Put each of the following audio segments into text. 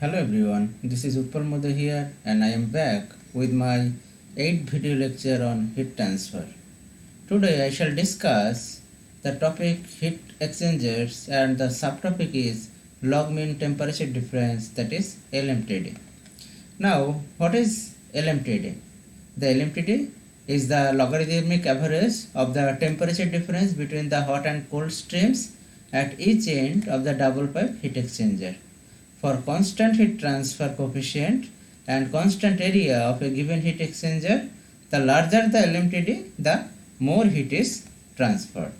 Hello everyone, this is Utpal Mode here and I am back with my 8th video lecture on heat transfer. Today I shall discuss the topic heat exchangers and the subtopic is log mean temperature difference, that is LMTD. Now what is LMTD? The LMTD is the logarithmic average of the temperature difference between the hot and cold streams at each end of the double pipe heat exchanger. For constant heat transfer coefficient and constant area of a given heat exchanger, the larger the LMTD, the more heat is transferred.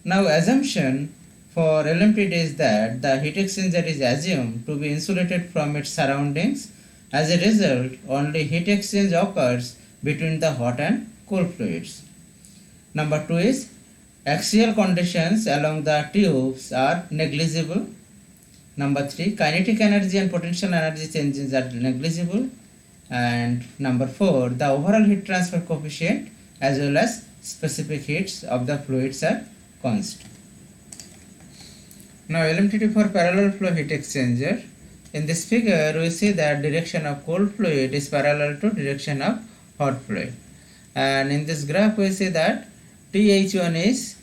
Now assumption for LMTD is that the heat exchanger is assumed to be insulated from its surroundings. As a result, only heat exchange occurs between the hot and cold fluids. Number 2 is axial conditions along the tubes are negligible. Number 3, kinetic energy and potential energy changes are negligible. And number 4, the overall heat transfer coefficient as well as specific heats of the fluids are constant. Now LMTD for parallel flow heat exchanger. In this figure, we see that direction of cold fluid is parallel to direction of hot fluid. And in this graph, we see that TH1 is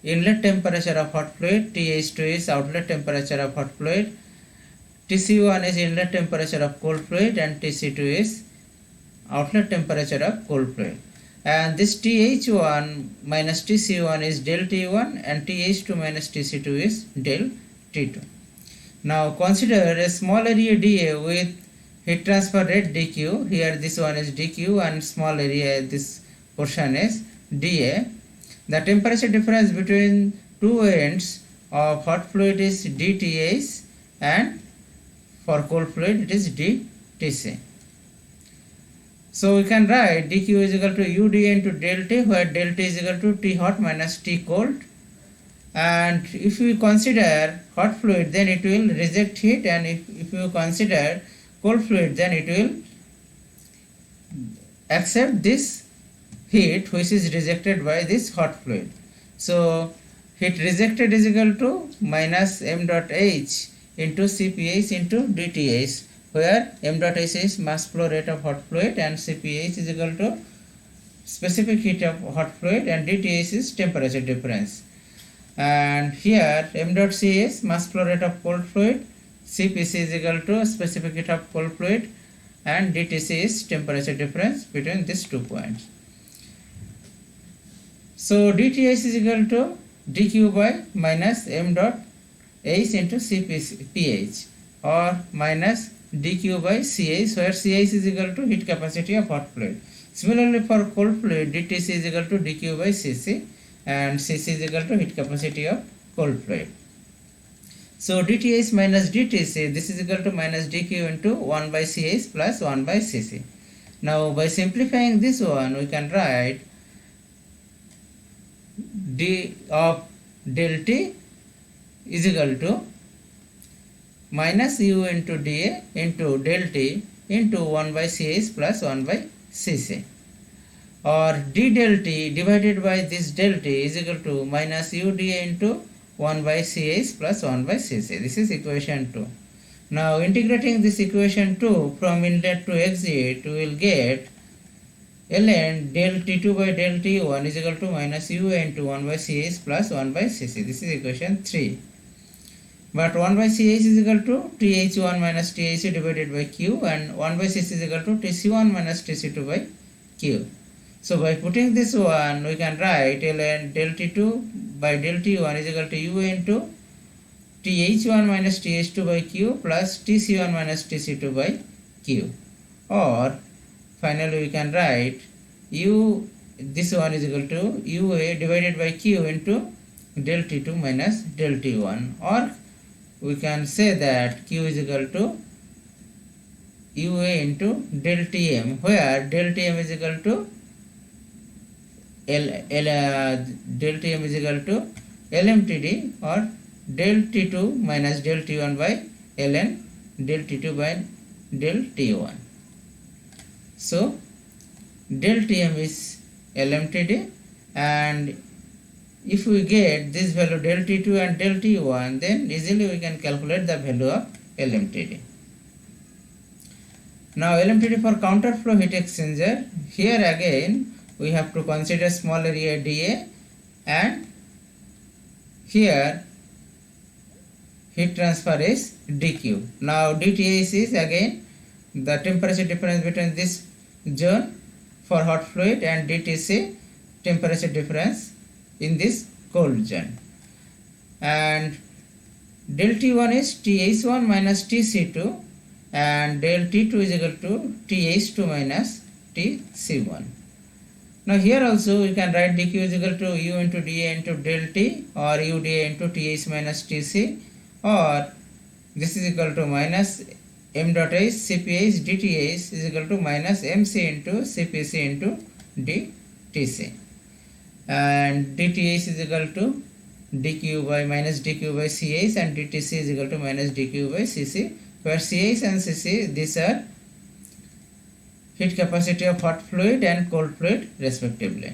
inlet temperature of hot fluid, TH2 is outlet temperature of hot fluid, TC1 is inlet temperature of cold fluid, and TC2 is outlet temperature of cold fluid. And this TH1 minus TC1 is del T1 and TH2 minus TC2 is del T2. Now consider a small area dA with heat transfer rate dQ. Here this one is dQ and small area, this portion is dA. The temperature difference between two ends of hot fluid is dTH and for cold fluid it is dTC. So we can write dQ is equal to UdA into del T, where del T is equal to T hot minus T cold. And if we consider hot fluid, then it will reject heat, and if you consider cold fluid, then it will accept this heat which is rejected by this hot fluid. So heat rejected is equal to minus m dot h into Cph into dTh, where m dot h is mass flow rate of hot fluid and Cph is equal to specific heat of hot fluid and dTh is temperature difference. And here m dot c is mass flow rate of cold fluid, Cpc is equal to specific heat of cold fluid, and dTc is temperature difference between these 2 points. So dTh is equal to dQ by minus m dot h into Cph, or minus dQ by Ch, where Ch is equal to heat capacity of hot fluid. Similarly for cold fluid, dTc is equal to dQ by Cc, and Cc is equal to heat capacity of cold fluid. So dTh minus dTc, this is equal to minus dQ into 1 by Ch plus 1 by Cc. Now by simplifying this one, we can write d of del T is equal to minus u into dA into del T into 1 by Ch plus 1 by Cc, or d del T divided by this del T is equal to minus u dA into 1 by Ch plus 1 by Cc. This is equation 2. Now integrating this equation 2 from inlet to exit, we will get ln del T2 by del T1 is equal to minus u into 1 by Ch plus 1 by Cc. This is equation 3. But 1 by Ch is equal to Th1 minus Th2 divided by Q, and 1 by Cc is equal to Tc1 minus Tc2 by Q. So by putting this one, we can write ln del T2 by del T1 is equal to u into Th1 minus Th2 by Q plus Tc1 minus Tc2 by Q, or finally we can write u, this one is equal to ua divided by Q into del T2 minus del T1, or we can say that Q is equal to ua into del Tm, where del Tm is equal to del Tm is equal to LMTD, or del T2 minus del T1 by ln del T2 by del T1. So del Tm is LMTD, and if we get this value del T2 and del T1, then easily we can calculate the value of LMTD. Now LMTD for counterflow heat exchanger, here again we have to consider small area dA, and here heat transfer is dq. Now dTs is again the temperature difference between this zone for hot fluid, and dTc temperature difference in this cold zone. And del T1 is Th1 minus Tc2, and del T2 is equal to Th2 minus Tc1. Now here also we can write dq is equal to u into dA into del T, or u dA into Th minus Tc, or this is equal to minus m dot h Cph dTh is equal to minus mc into Cpc into dTc, and dTh is equal to dq by minus dq by Ch, and dTc is equal to minus dq by Cc, where Ch and Cc, these are heat capacity of hot fluid and cold fluid respectively.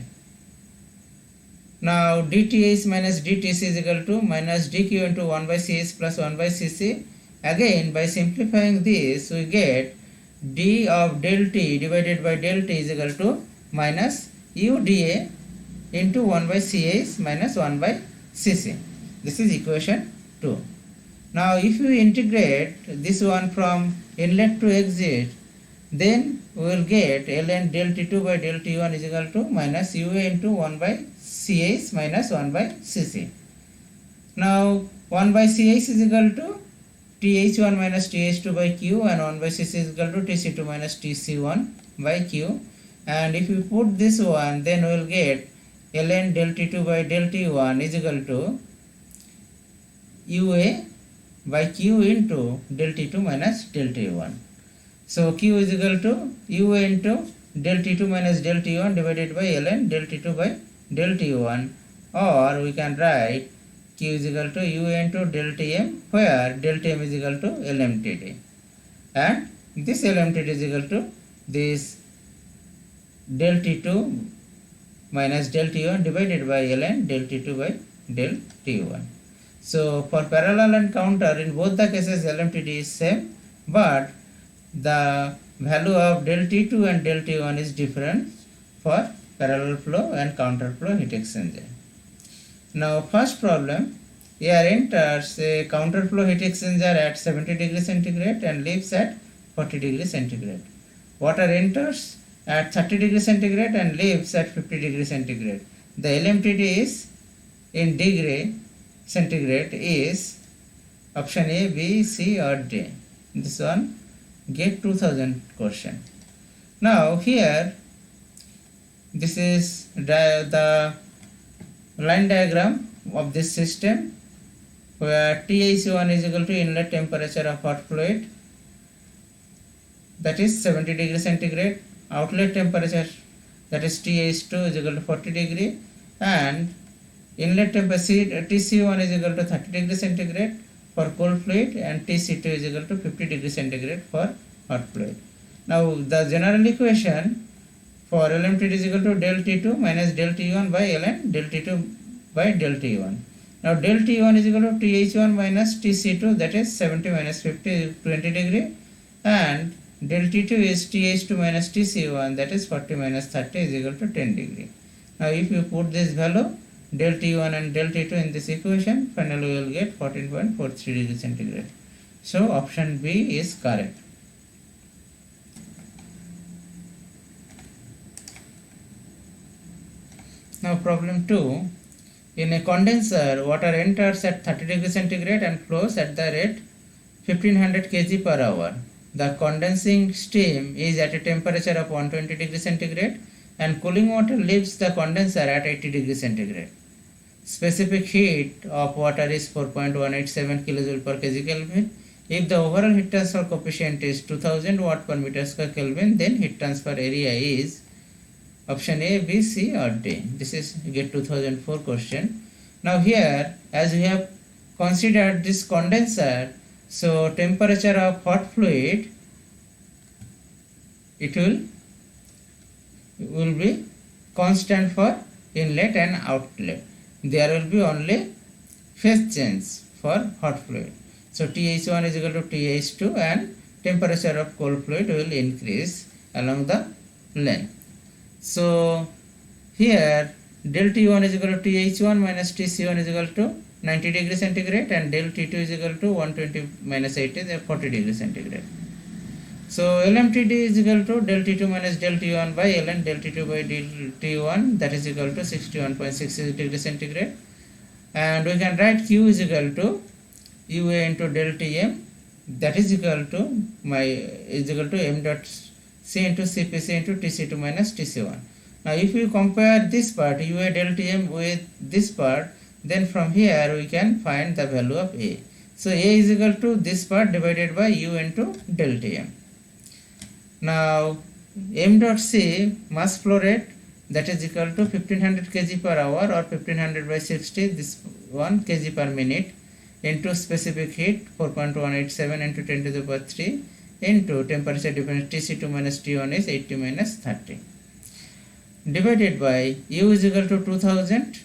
Now dTh minus dTc is equal to minus dq into 1 by Ch plus 1 by Cc. Again, by simplifying this, we get d of del T divided by del T is equal to minus u dA into 1 by Ch minus 1 by Cc. This is equation 2. Now if you integrate this one from inlet to exit, then we will get ln del T2 by del T1 is equal to minus ua into 1 by Ch minus 1 by Cc. Now 1 by Ch is equal to Th1 minus Th2 by Q, and 1 by Cc is equal to Tc2 minus Tc1 by Q. And if you put this one, then we will get ln del T2 by del T1 is equal to ua by Q into del T2 minus del T1. So Q is equal to ua into del T2 minus del T1 divided by ln del T2 by del T1, or we can write Q is equal to u into del Tm, where del Tm is equal to LMTD, and this LMTD is equal to this del T2 minus del T1 divided by ln del T2 by del T1. So for parallel and counter, in both the cases LMTD is same, but the value of del T2 and del T1 is different for parallel flow and counter flow heat exchanger. Now first problem, air enters a counter flow heat exchanger at 70 degrees centigrade and leaves at 40 degrees centigrade. Water enters at 30 degrees centigrade and leaves at 50 degrees centigrade. The LMTD is in degree centigrade is option A, B, C or D. This one get 2000 question. Now here this is the line diagram of this system, where Th1 is equal to inlet temperature of hot fluid, that is 70 degrees centigrade, outlet temperature, that is Th2 is equal to 40 degree, and inlet temperature Tc1 is equal to 30 degrees centigrade for cold fluid, and Tc2 is equal to 50 degrees centigrade for hot fluid. Now the general equation for LMTD is equal to del T2 minus del T1 by ln del T2 by del T1. Now del T1 is equal to Th1 minus Tc2, that is 70 minus 50 20 degree, and del T2 is Th2 minus Tc1, that is 40 minus 30 is equal to 10 degree. Now if you put this value del T1 and del T2 in this equation, finally we will get 14.43 degrees centigrade. So option B is correct. Now problem 2. In a condenser, water enters at 30 degrees centigrade and flows at the rate 1500 kg per hour. The condensing steam is at a temperature of 120 degrees centigrade and cooling water leaves the condenser at 80 degrees centigrade. Specific heat of water is 4.187 kJ per kg Kelvin. If the overall heat transfer coefficient is 2000 watt per meter square Kelvin, then heat transfer area is option A, B, C or D. This is get 2004 question. Now here, as we have considered this condenser, so temperature of hot fluid, it will be constant for inlet and outlet. There will be only phase change for hot fluid. So TH1 is equal to TH2 and temperature of cold fluid will increase along the length. So here del T1 is equal to TH1 minus TC1 is equal to 90 degree centigrade and del T2 is equal to 120 minus 80 is 40 degree centigrade. So LMTD is equal to del T2 minus del T1 by ln del T2 by del T1, that is equal to 61.66 degree centigrade, and we can write Q is equal to UA into del Tm, that is equal to m dot C into CPC into TC2 minus TC1. Now if you compare this part UA del Tm with this part, then from here we can find the value of A. So A is equal to this part divided by U into del Tm. Now m dot C mass flow rate, that is equal to 1500 kg per hour or 1500 by 60, this 1 kg per minute, into specific heat 4.187 into 10 to the power 3 into temperature difference Tc2 minus T1 is 80 minus 30, divided by U is equal to 2000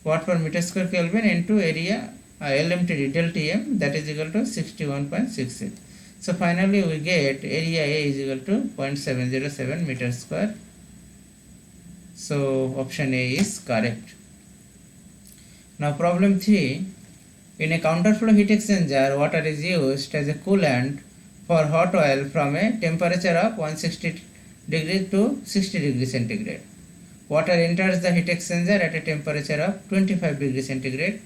watt per meter square Kelvin into area LMTD del Tm, that is equal to 61.66. So finally we get area A is equal to 0.707 meter square. So option A is correct. Now problem 3. In a counterflow heat exchanger, water is used as a coolant for hot oil from a temperature of 160 degree to 60 degree centigrade. Water enters the heat exchanger at a temperature of 25 degree centigrade.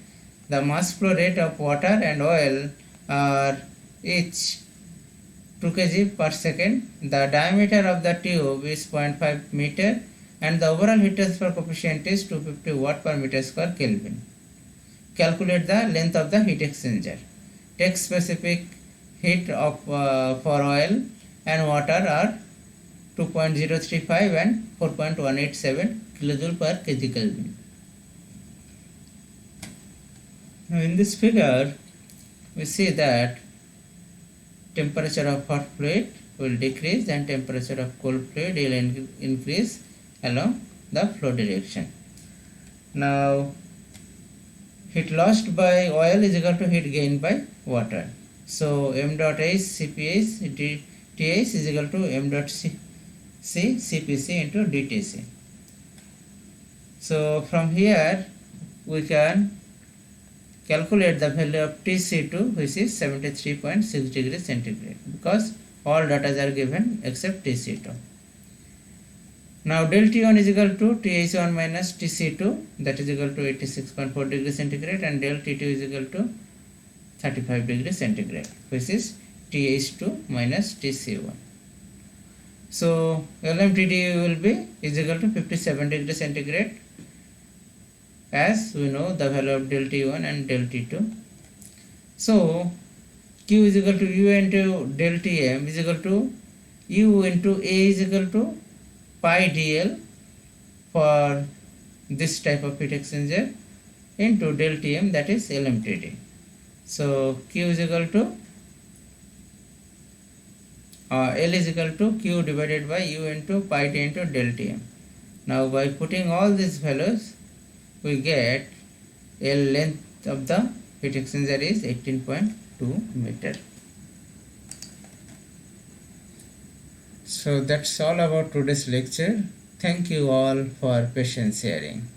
The mass flow rate of water and oil are each 2 kg per second. The diameter of the tube is 0.5 meter and the overall heat transfer coefficient is 250 watt per meter square Kelvin. Calculate the length of the heat exchanger. Take specific heat of for oil and water are 2.035 and 4.187 kilojoule per kg Kelvin. Now in this figure we see that temperature of hot fluid will decrease and temperature of cold fluid will increase along the flow direction. Now heat lost by oil is equal to heat gained by water. So m dot H CPH TH is equal to m dot C CPC into DTC. So from here we can calculate the value of TC2, which is 73.6 degrees centigrade, because all data are given except TC2. Now del T1 is equal to TH1 minus TC2, that is equal to 86.4 degrees centigrade, and del T2 is equal to 35 degrees centigrade, which is TH2 minus TC1. So LMTD will be is equal to 57 degrees centigrade, as we know the value of del T1 and del T2. So Q is equal to U into del Tm is equal to U into A is equal to pi dl for this type of heat exchanger into del Tm, that is LMTD. So Q is equal to L is equal to Q divided by U into pi d into del Tm. Now by putting all these values we get L length of the heat exchanger is 18.2 meter. So that's all about today's lecture. Thank you all for patience hearing.